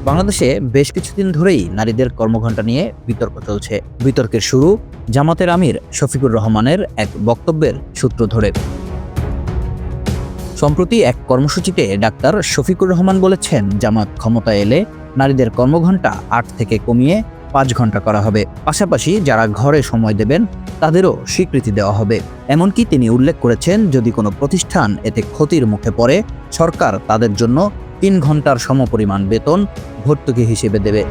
বাংলাদেশে বেশ কিছুদিন ধরেই নারীদের কর্মঘণ্টা নিয়ে বিতর্ক চলছে। বিতর্কের শুরু জামাতের আমির শফিকুর রহমানের এক বক্তব্যের সূত্র ধরে। সম্প্রতি এক কর্মসূচিতে ডাক্তার শফিকুর রহমান বলেছেন, জামাত ক্ষমতায় এলে নারীদের কর্মঘণ্টা ৮ থেকে কমিয়ে ৫ ঘন্টা করা হবে। পাশাপাশি যারা ঘরে সময় দেবেন তাদেরও স্বীকৃতি দেওয়া হবে। এমনকি তিনি উল্লেখ করেছেন, যদি কোনো প্রতিষ্ঠান এতে ক্ষতির মুখে পড়ে সরকার তাদের জন্য ৩ ঘন্টার সমপরিমাণ বেতন ভর্তুকি হিসেবে দেবে।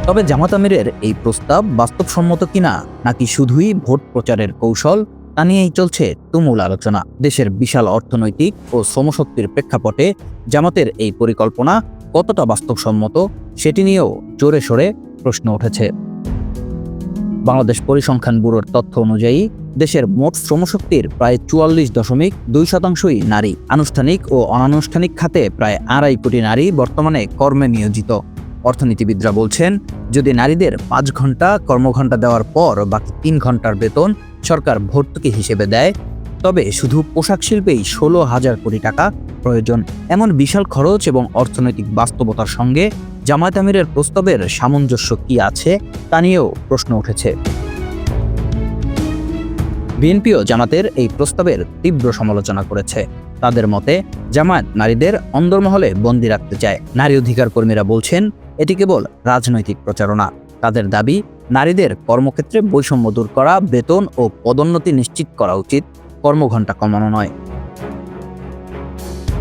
তবে জামাত আমিরের এই প্রস্তাব বাস্তবসম্মত কিনা, নাকি শুধুই ভোট প্রচারের কৌশল, তা নিয়েই চলছে তুমুল আলোচনা। দেশের বিশাল অর্থনৈতিক ও শ্রমশক্তির প্রেক্ষাপটে জামাতের এই পরিকল্পনা কতটা বাস্তবসম্মত সেটি নিয়েও জোরে সোরে প্রশ্ন উঠেছে। বাংলাদেশ পরিসংখ্যান ব্যুরোর তথ্য অনুযায়ী দেশের মোট শ্রমশক্তির প্রায় ৪৪.২% নারী। আনুষ্ঠানিক ও অনানুষ্ঠানিক খাতে প্রায় ২.৫ কোটি নারী বর্তমানে কর্মে নিয়োজিত। অর্থনীতিবিদরা বলছেন, যদি নারীদের ৫ ঘন্টা কর্মঘণ্টা দেওয়ার পর বাকি ৩ ঘন্টার বেতন সরকার ভর্তুকি হিসেবে দেয়, তবে শুধু পোশাক শিল্পেই ১৬,০০০ কোটি টাকা প্রয়োজন। এমন বিশাল খরচ এবং অর্থনৈতিক বাস্তবতার সঙ্গে জামায়াত আমিরের প্রস্তাবের সামঞ্জস্য কি আছে তা নিয়েও প্রশ্ন উঠেছে। বিএনপিও জামাতের এই প্রস্তাবের তীব্র সমালোচনা করেছে। তাদের মতে, জামায়াত নারীদের অন্দরমহলে বন্দী রাখতে চায়। নারী অধিকার কর্মীরা বলছেন, এটি কেবল রাজনৈতিক প্রচারণা। তাদের দাবি, নারীদের কর্মক্ষেত্রে বৈষম্য দূর করা, বেতন ও পদোন্নতি নিশ্চিত করা উচিত, কর্মঘণ্টা কমানো নয়।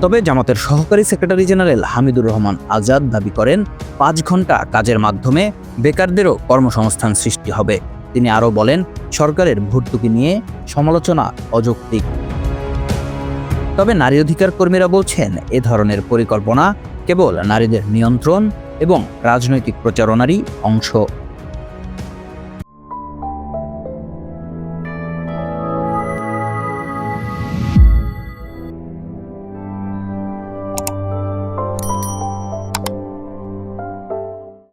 তবে জামাতের সহকারী সেক্রেটারি জেনারেল হামিদুর রহমান আজাদ দাবি করেন, ৫ ঘন্টা কাজের মাধ্যমে বেকারদেরও কর্মসংস্থান সৃষ্টি হবে। তিনি আরও বলেন, সরকারের ভর্তুকি নিয়ে সমালোচনা অযৌক্তিক। তবে নারী অধিকার কর্মীরা বলছেন, এ ধরনের পরিকল্পনা কেবল নারীদের নিয়ন্ত্রণ এবং রাজনৈতিক প্রচারণারই অংশ।